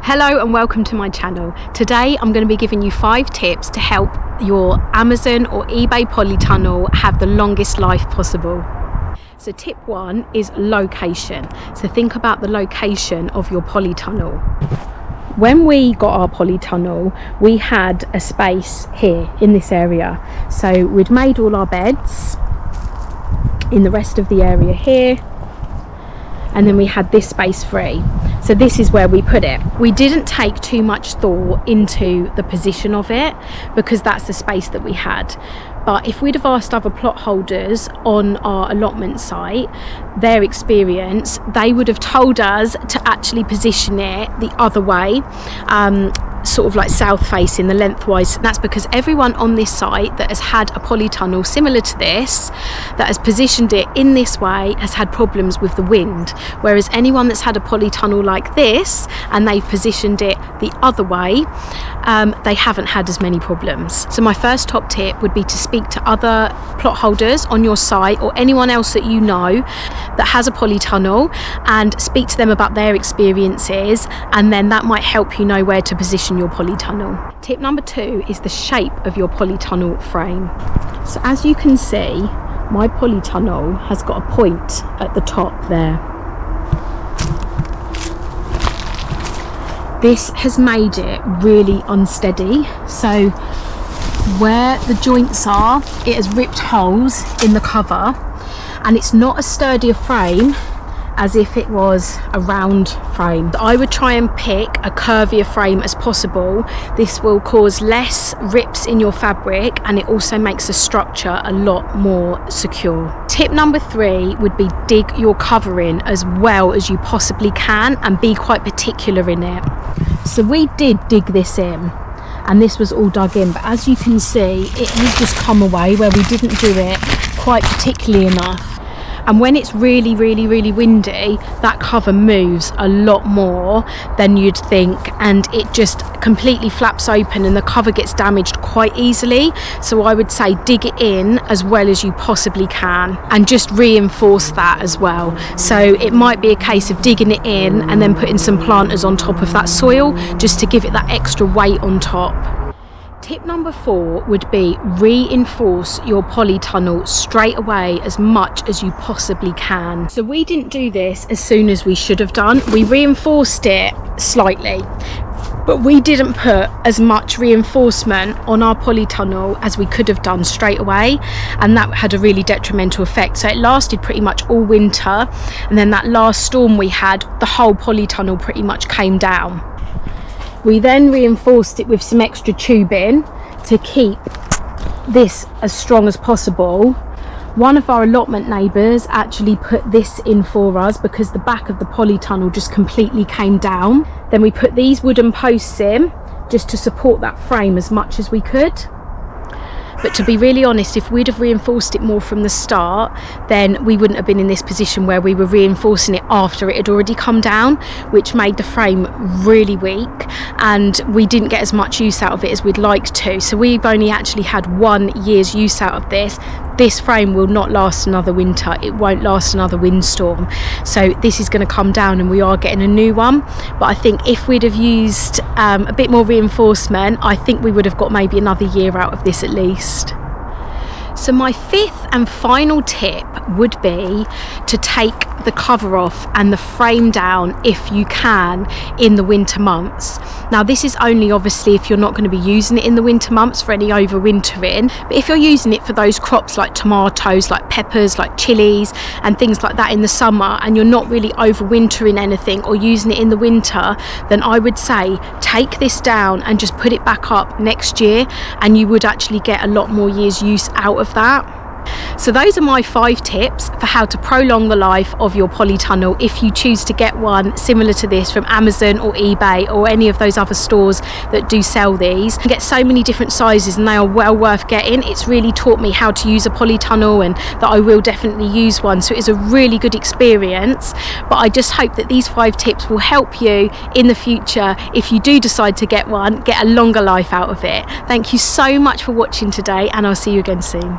Hello and welcome to my channel. Today I'm going to be giving you 5 tips to help your Amazon or eBay polytunnel have the longest life possible. So tip 1 is location. So think about the location of your polytunnel. When we got our polytunnel, we had a space here in this area. So we'd made all our beds in the rest of the area here, and then we had this space free. So this is where we put it. We didn't take too much thought into the position of it because that's the space that we had. But if we'd have asked other plot holders on our allotment site their experience, they would have told us to actually position it the other way, sort of like south facing, the lengthwise. And that's because everyone on this site that has had a polytunnel similar to this, that has positioned it in this way, has had problems with the wind, whereas anyone that's had a polytunnel like this and they've positioned it the other way, they haven't had as many problems. So my first top tip would be to speak to other plot holders on your site or anyone else that you know that has a polytunnel and speak to them about their experiences, and then that might help you know where to position your polytunnel. Tip number 2 is the shape of your polytunnel frame. So as you can see, my polytunnel has got a point at the top there. This has made it really unsteady. So where the joints are, it has ripped holes in the cover, and it's not as sturdy a frame as if it was a round frame. I would try and pick a curvier frame as possible. This will cause less rips in your fabric, and it also makes the structure a lot more secure. Tip number 3 would be dig your cover in as well as you possibly can and be quite particular in it. So we did dig this in, and this was all dug in, but as you can see, it has just come away where we didn't do it quite particularly enough. And when it's really windy, that cover moves a lot more than you'd think, and it just completely flaps open and the cover gets damaged quite easily. So I would say dig it in as well as you possibly can and just reinforce that as well. So it might be a case of digging it in and then putting some planters on top of that soil just to give it that extra weight on top. Tip number 4 would be reinforce your polytunnel straight away as much as you possibly can. So we didn't do this as soon as we should have done. We reinforced it slightly, but we didn't put as much reinforcement on our polytunnel as we could have done straight away, and that had a really detrimental effect. So it lasted pretty much all winter, and then that last storm we had, the whole polytunnel pretty much came down. We then reinforced it with some extra tubing to keep this as strong as possible. One of our allotment neighbours actually put this in for us because the back of the polytunnel just completely came down. Then we put these wooden posts in just to support that frame as much as we could. But to be really honest, if we'd have reinforced it more from the start, then we wouldn't have been in this position where we were reinforcing it after it had already come down, which made the frame really weak, and we didn't get as much use out of it as we'd like to. So we've only actually had 1 year's use out of this. This frame will not last another winter. It won't last another windstorm. So this is going to come down and we are getting a new one. But I think if we'd have used a bit more reinforcement, I think we would have got maybe another year out of this at least. So my 5th and final tip would be to take the cover off and the frame down if you can in the winter months. Now this is only obviously if you're not going to be using it in the winter months for any overwintering, but if you're using it for those crops like tomatoes, like peppers, like chilies and things like that in the summer, and you're not really overwintering anything or using it in the winter, then I would say take this down and just put it back up next year, and you would actually get a lot more years use out of that. So those are my 5 tips for how to prolong the life of your polytunnel if you choose to get one similar to this from Amazon or eBay or any of those other stores that do sell these. You get so many different sizes and they are well worth getting. It's really taught me how to use a polytunnel, and that I will definitely use one, so it is a really good experience. But I just hope that these 5 tips will help you in the future if you do decide to get one, get a longer life out of it. Thank you so much for watching today, and I'll see you again soon.